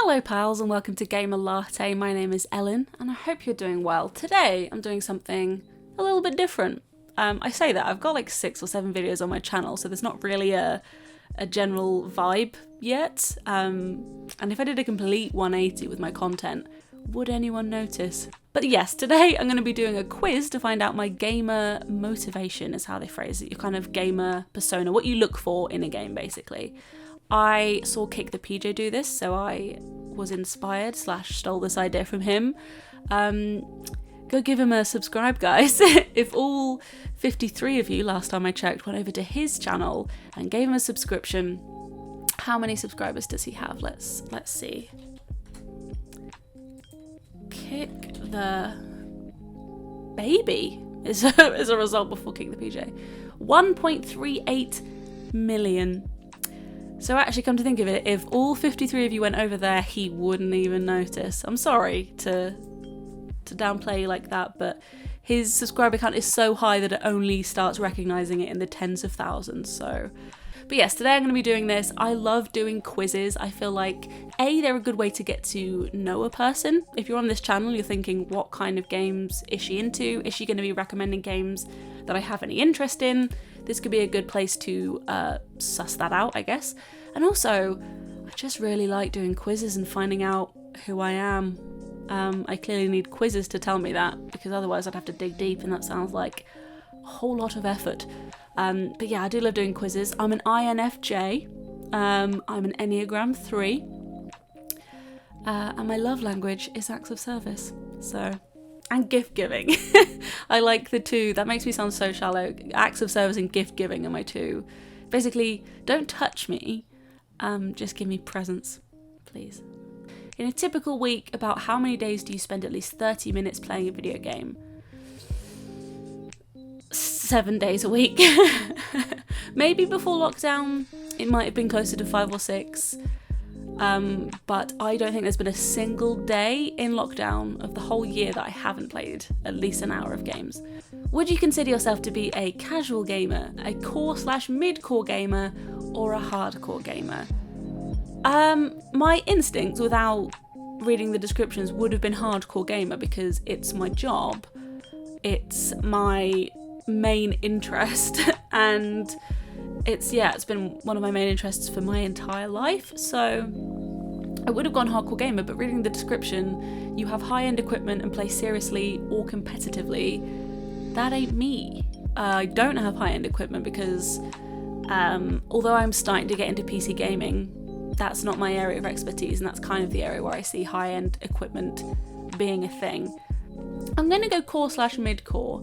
Hello pals and welcome to Gamer Latte. My name is Ellen and I hope you're doing well. Today I'm doing something a little bit different. I say that, I've got like 6 or 7 videos on my channel, so there's not really a general vibe yet. And if I did a complete 180 with my content, would anyone notice? But yes, today I'm going to be doing a quiz to find out my gamer motivation, is how they phrase it, your kind of gamer persona, what you look for in a game basically. I saw Kick the PJ do this, so I was inspired / stole this idea from him. Go give him a subscribe, guys. If all 53 of you, last time I checked, went over to his channel and gave him a subscription, how many subscribers does he have? Let's see. Kick the baby is a result before Kick the PJ. 1.38 million. So actually, come to think of it, if all 53 of you went over there, he wouldn't even notice. I'm sorry to downplay like that, but his subscriber count is so high that it only starts recognising it in the tens of thousands. So, but yes, today I'm going to be doing this. I love doing quizzes. I feel like, A, they're a good way to get to know a person. If you're on this channel, you're thinking, what kind of games is she into? Is she going to be recommending games that I have any interest in? This could be a good place to suss that out, I guess. And also, I just really like doing quizzes and finding out who I am. I clearly need quizzes to tell me that, because otherwise I'd have to dig deep, and that sounds like a whole lot of effort. But yeah, I do love doing quizzes. I'm an INFJ. I'm an Enneagram 3. And my love language is acts of service. So... and gift giving. I like the two. That makes me sound so shallow. Acts of service and gift giving are my two. Basically, don't touch me. Just give me presents, please. In a typical week, about how many days do you spend at least 30 minutes playing a video game? 7 days a week. Maybe before lockdown, it might have been closer to 5 or 6. But I don't think there's been a single day in lockdown of the whole year that I haven't played at least an hour of games. Would you consider yourself to be a casual gamer, a core / mid-core gamer, or a hardcore gamer? My instincts, without reading the descriptions, would have been hardcore gamer because it's my job, it's my main interest, and it's been one of my main interests for my entire life, so I would have gone hardcore gamer, but reading the description, you have high-end equipment and play seriously or competitively. That ain't me. I don't have high-end equipment because although I'm starting to get into PC gaming, that's not my area of expertise, and that's kind of the area where I see high-end equipment being a thing. I'm going to go core / mid-core.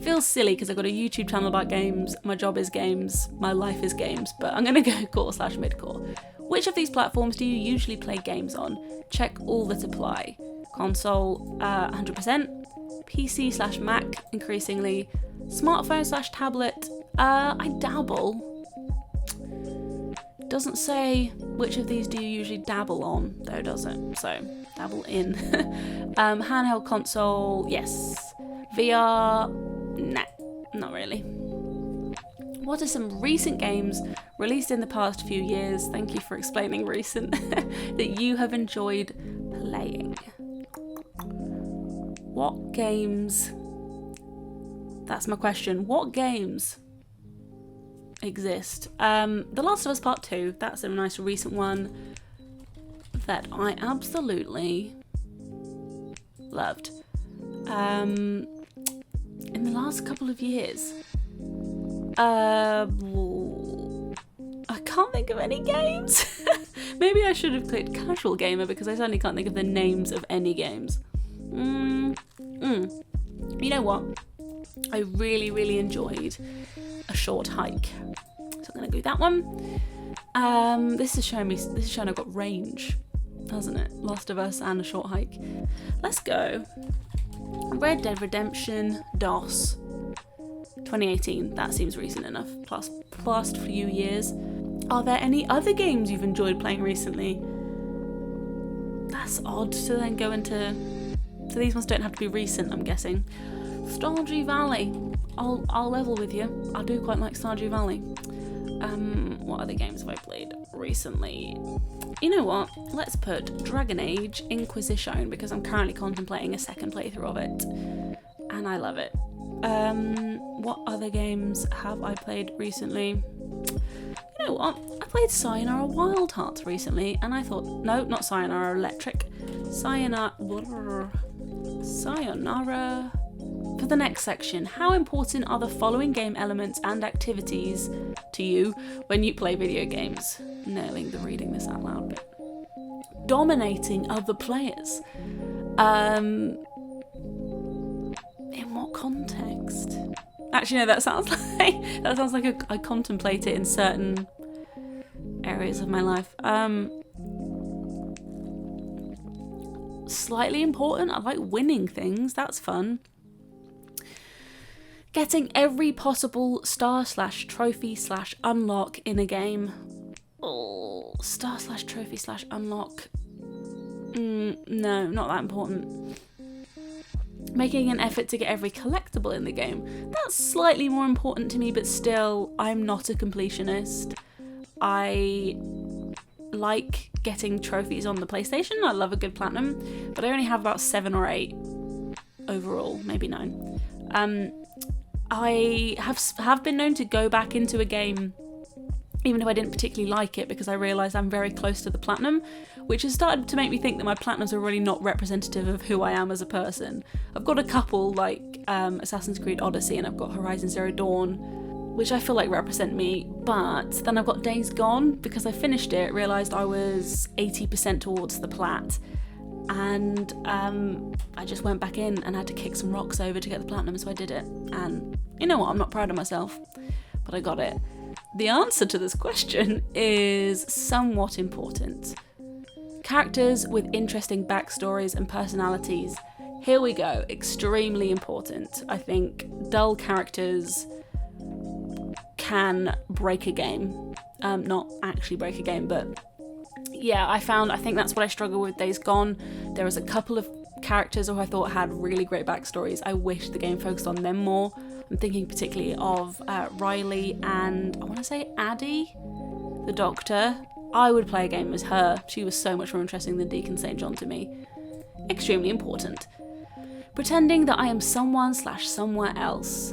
Feels silly because I've got a YouTube channel about games, my job is games, my life is games, but I'm going to go core / mid-core. Which of these platforms do you usually play games on? Check all that apply. Console, 100%. PC / Mac, increasingly. Smartphone / tablet, I dabble. Doesn't say which of these do you usually dabble on, though, does it? So, dabble in. Handheld console, yes. VR, nah, not really. What are some recent games released in the past few years, thank you for explaining recent, that you have enjoyed playing? What games, that's my question, what games exist? The Last of Us Part 2, that's a nice recent one that I absolutely loved. In the last couple of years, I can't think of any games. Maybe I should have clicked casual gamer because I certainly can't think of the names of any games. You know what? I really enjoyed A Short Hike, so I'm gonna do that one. This is showing I've got range, hasn't it? Last of Us and A Short Hike. Let's go. Red Dead Redemption DOS 2018. That seems recent enough. Past few years. Are there any other games you've enjoyed playing recently? That's odd to then go into. So these ones don't have to be recent, I'm guessing. Stardew Valley. I'll level with you. I do quite like Stardew Valley. What other games have I played recently? You know what? Let's put Dragon Age Inquisition, because I'm currently contemplating a second playthrough of it, and I love it. What other games have I played recently? You know what? I played Sayonara Wild Hearts recently, and I thought, no, not Sayonara Electric. Sayonara. For the next section, how important are the following game elements and activities to you when you play video games? Nailing the reading this out loud bit. Dominating other players. In what context? Actually, no, that sounds like I contemplate it in certain areas of my life. Slightly important. I like winning things. That's fun. Getting every possible star/trophy/unlock in a game. Oh, star/trophy/unlock. No, not that important. Making an effort to get every collectible in the game. That's slightly more important to me, but still, I'm not a completionist. I like getting trophies on the PlayStation. I love a good platinum, but I only have about 7 or 8 overall, maybe 9. I have been known to go back into a game even if I didn't particularly like it, because I realised I'm very close to the platinum, which has started to make me think that my platinums are really not representative of who I am as a person. I've got a couple like Assassin's Creed Odyssey, and I've got Horizon Zero Dawn, which I feel like represent me, but then I've got Days Gone, because I finished it, realised I was 80% towards the plat, and I just went back in and had to kick some rocks over to get the platinum, so I did it. And you know what, I'm not proud of myself, but I got it. The answer to this question is somewhat important. Characters with interesting backstories and personalities. Here we go, extremely important. I think dull characters can break a game. Not actually break a game, but yeah, I think that's what I struggle with Days Gone. There was a couple of characters who I thought had really great backstories. I wish the game focused on them more. I'm thinking particularly of Riley and I want to say Addie, the doctor. I would play a game as her. She was so much more interesting than Deacon St. John to me. Extremely important. Pretending that I am someone/somewhere else.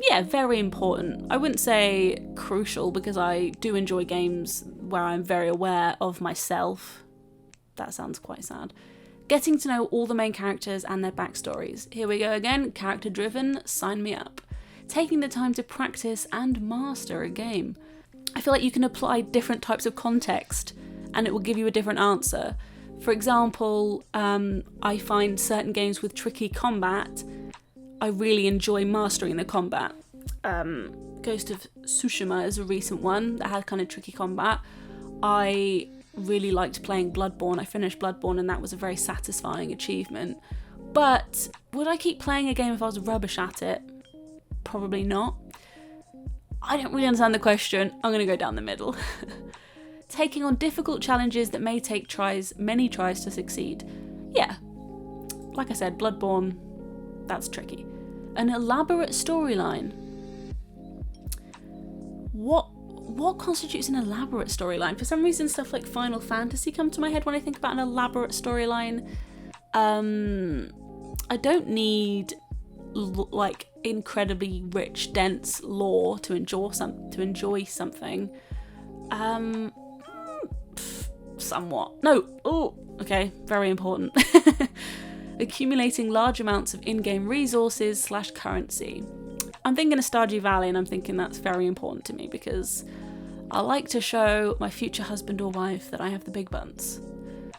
Yeah, very important. I wouldn't say crucial, because I do enjoy games where I'm very aware of myself. That sounds quite sad. Getting to know all the main characters and their backstories. Here we go again, character driven, sign me up. Taking the time to practice and master a game. I feel like you can apply different types of context and it will give you a different answer. For example, I find certain games with tricky combat, I really enjoy mastering the combat. Ghost of Tsushima is a recent one that had kind of tricky combat. I really liked playing Bloodborne. I finished Bloodborne and that was a very satisfying achievement. But would I keep playing a game if I was rubbish at it? Probably not. I don't really understand the question. I'm going to go down the middle. Taking on difficult challenges that may take many tries to succeed. Yeah. Like I said, Bloodborne, that's tricky. An elaborate storyline. What constitutes an elaborate storyline? For some reason, stuff like Final Fantasy come to my head when I think about an elaborate storyline. I don't need like incredibly rich, dense lore to enjoy something. Somewhat. No. Oh, okay. Very important. Accumulating large amounts of in-game resources / currency. I'm thinking of Stardew Valley, and I'm thinking that's very important to me because I like to show my future husband or wife that I have the big buns.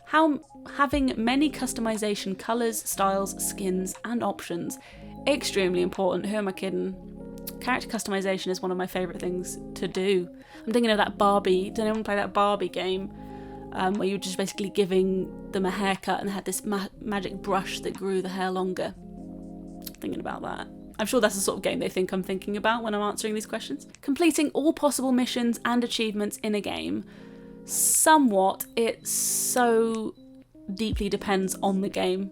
Having many customization colours, styles, skins, and options. Extremely important. Who am I kidding? Character customization is one of my favourite things to do. I'm thinking of that Barbie. Did anyone play that Barbie game? Where you were just basically giving them a haircut and had this magic brush that grew the hair longer. Thinking about that. I'm sure that's the sort of game they think I'm thinking about when I'm answering these questions. Completing all possible missions and achievements in a game. Somewhat, it so deeply depends on the game.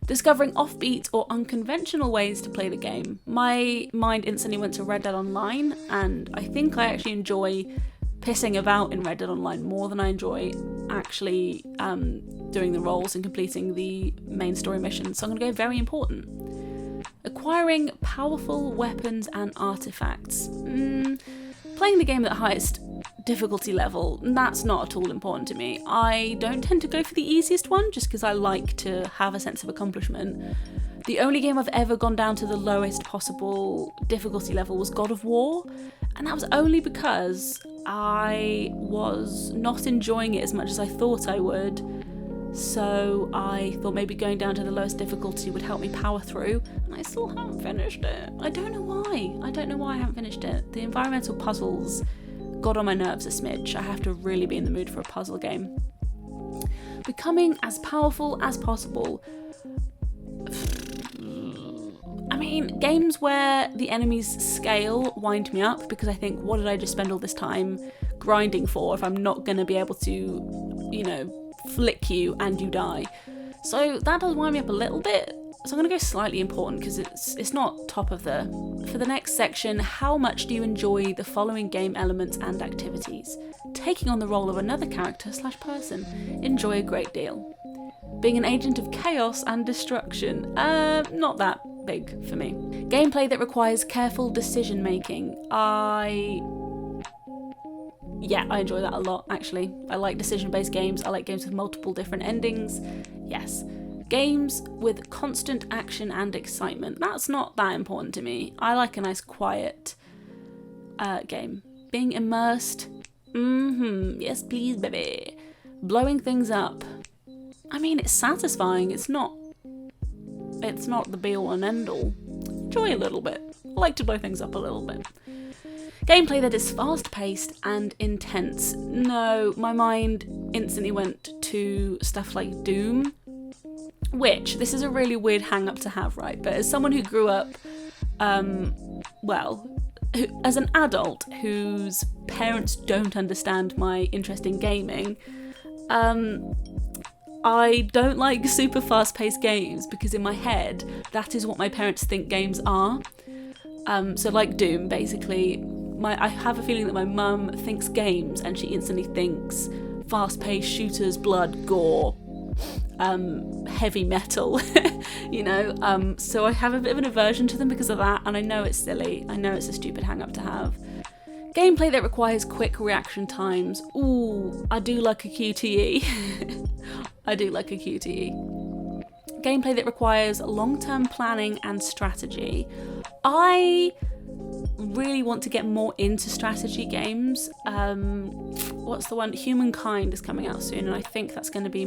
Discovering offbeat or unconventional ways to play the game. My mind instantly went to Red Dead Online, and I think I actually enjoy pissing about in Red Dead Online more than I enjoy actually doing the roles and completing the main story missions. So I'm going to go very important. Acquiring powerful weapons and artifacts. Playing the game at the highest difficulty level, that's not at all important to me. I don't tend to go for the easiest one just because I like to have a sense of accomplishment. The only game I've ever gone down to the lowest possible difficulty level was God of War, and that was only because I was not enjoying it as much as I thought I would. So I thought maybe going down to the lowest difficulty would help me power through, and I still haven't finished it. I don't know why. I don't know why I haven't finished it. The environmental puzzles got on my nerves a smidge. I have to really be in the mood for a puzzle game. Becoming as powerful as possible. I mean, games where the enemies scale wind me up because I think, what did I just spend all this time grinding for if I'm not going to be able to, you know, flick you and you die? So that does wind me up a little bit. So I'm going to go slightly important because it's not top of the... For the next section, how much do you enjoy the following game elements and activities? Taking on the role of another character/person. Enjoy a great deal. Being an agent of chaos and destruction. Not that big for me. Gameplay that requires careful decision making. I enjoy that a lot, actually. I like decision-based games. I like games with multiple different endings. Yes. Games with constant action and excitement. That's not that important to me. I like a nice quiet game. Being immersed. Yes, please, baby. Blowing things up. I mean, it's satisfying. It's not the be-all and end-all. Enjoy a little bit. I like to blow things up a little bit. Gameplay that is fast-paced and intense. No, my mind instantly went to stuff like Doom, which, this is a really weird hang-up to have, right? But as someone who grew up, as an adult whose parents don't understand my interest in gaming, I don't like super fast-paced games because in my head, that is what my parents think games are. So like Doom, basically, I have a feeling that my mum thinks games and she instantly thinks fast-paced shooters, blood, gore, heavy metal, you know, so I have a bit of an aversion to them because of that, and I know it's silly. I know it's a stupid hang-up to have. Gameplay that requires quick reaction times. Ooh, I do like a QTE. I do like a QTE. Gameplay that requires long-term planning and strategy. I really want to get more into strategy games. What's the one? Humankind is coming out soon, and I think that's going to be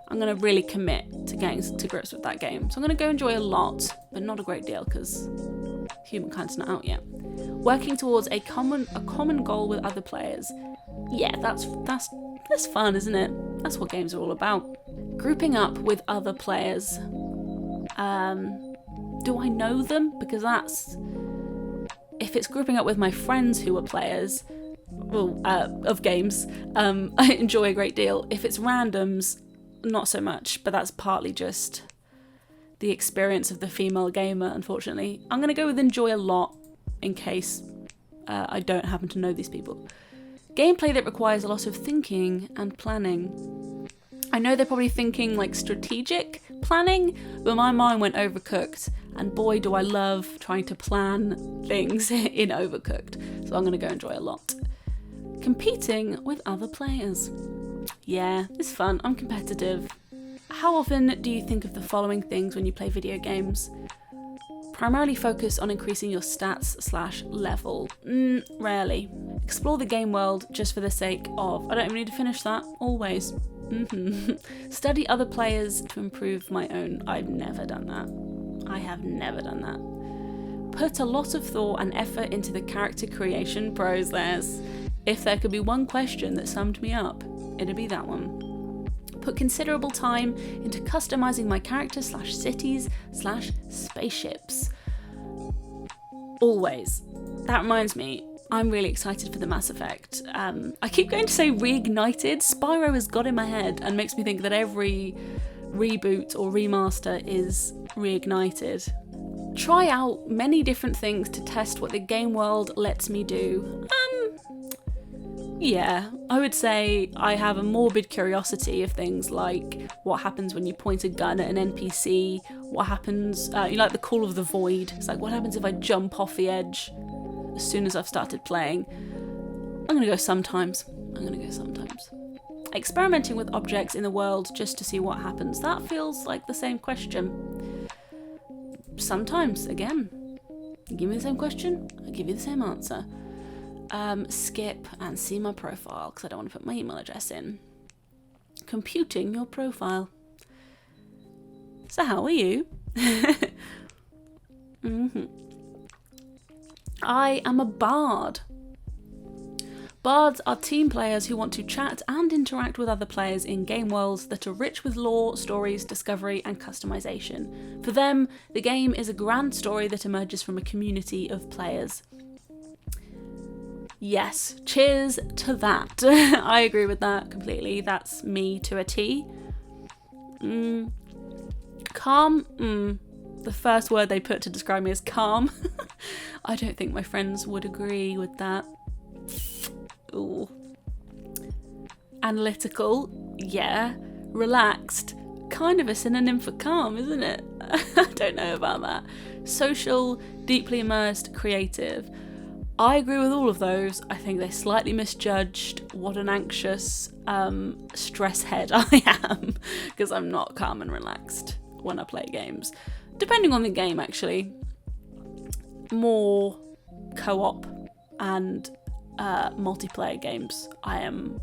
I'm going to really commit to getting to grips with that game. So I'm going to go enjoy a lot, but not a great deal because Humankind's not out yet. Working towards a common goal with other players. Yeah, that's fun, isn't it? That's what games are all about. Grouping up with other players. Do I know them? Because if it's grouping up with my friends who are players, of games, I enjoy a great deal. If it's randoms, not so much, but that's partly just the experience of the female gamer, unfortunately. I'm going to go with enjoy a lot in case I don't happen to know these people. Gameplay that requires a lot of thinking and planning. I know they're probably thinking like strategic planning, but my mind went Overcooked, and boy do I love trying to plan things in Overcooked, so I'm going to go enjoy a lot. Competing with other players. Yeah, it's fun. I'm competitive. How often do you think of the following things when you play video games? Primarily focus on increasing your stats/level. Rarely. Explore the game world just for the sake of, I don't even need to finish that, always. Study other players to improve my own. I've never done that. I have never done that. Put a lot of thought and effort into the character creation process. If there could be one question that summed me up, it'd be that one. Put considerable time into customizing my characters/cities/spaceships. Always. That reminds me, I'm really excited for the Mass Effect. I keep going to say reignited. Spyro has got in my head and makes me think that every reboot or remaster is reignited. Try out many different things to test what the game world lets me do. Yeah, I would say I have a morbid curiosity of things like what happens when you point a gun at an NPC, what happens, like the Call of the Void. It's like, what happens if I jump off the edge as soon as I've started playing? I'm gonna go sometimes. Experimenting with objects in the world just to see what happens. That feels like the same question. Sometimes, again. You give me the same question, I give you the same answer. Skip and see my profile because I don't want to put my email address in. Computing your profile. So how are you? I am a bard. Bards are team players who want to chat and interact with other players in game worlds that are rich with lore, stories, discovery, and customization. For them, the game is a grand story that emerges from a community of players. Yes, cheers to that. I agree with that completely. That's me to a T. Calm. The first word they put to describe me is calm. I don't think my friends would agree with that. Ooh. Analytical, yeah. Relaxed, kind of a synonym for calm, isn't it? I don't know about that. Social, deeply immersed, creative. I agree with all of those. I think they slightly misjudged what an anxious stress head I am, because I'm not calm and relaxed when I play games. Depending on the game, actually. More co-op and multiplayer games, I am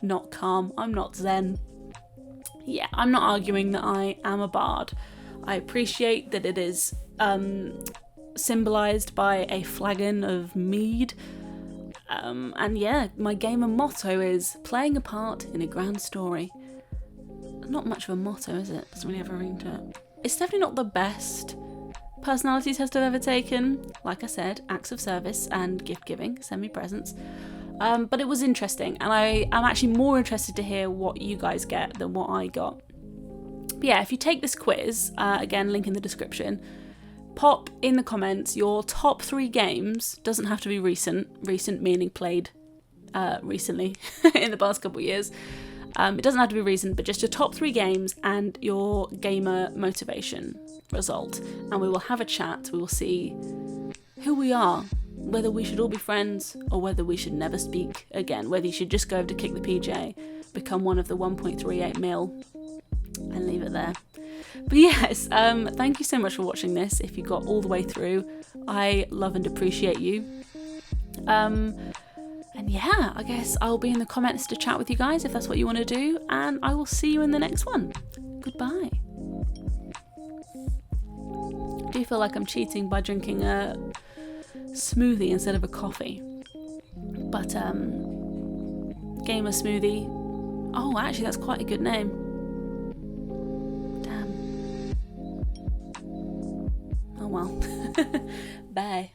not calm. I'm not zen. Yeah, I'm not arguing that I am a bard. I appreciate that it is symbolised by a flagon of mead. And yeah, my gamer motto is playing a part in a grand story. Not much of a motto, is it? Doesn't really have a ring to it. It's definitely not the best personality test I've ever taken. Like I said, acts of service and gift giving, send me presents. But it was interesting, and I am actually more interested to hear what you guys get than what I got. But yeah, if you take this quiz, again, link in the description, pop in the comments your top 3 games. Doesn't have to be recent meaning played recently in the past couple of years. It doesn't have to be recent, but just your top 3 games and your gamer motivation result. And we will have a chat. We will see who we are, whether we should all be friends or whether we should never speak again, whether you should just go over to Kick the PJ, become one of the 1.38 mil and leave it there. But yes, thank you so much for watching this. If you got all the way through, I love and appreciate you. And yeah, I guess I'll be in the comments to chat with you guys if that's what you want to do, and I will see you in the next one. Goodbye. I do feel like I'm cheating by drinking a smoothie instead of a coffee. But gamer smoothie. Oh, actually that's quite a good name. Damn. Oh well. Bye.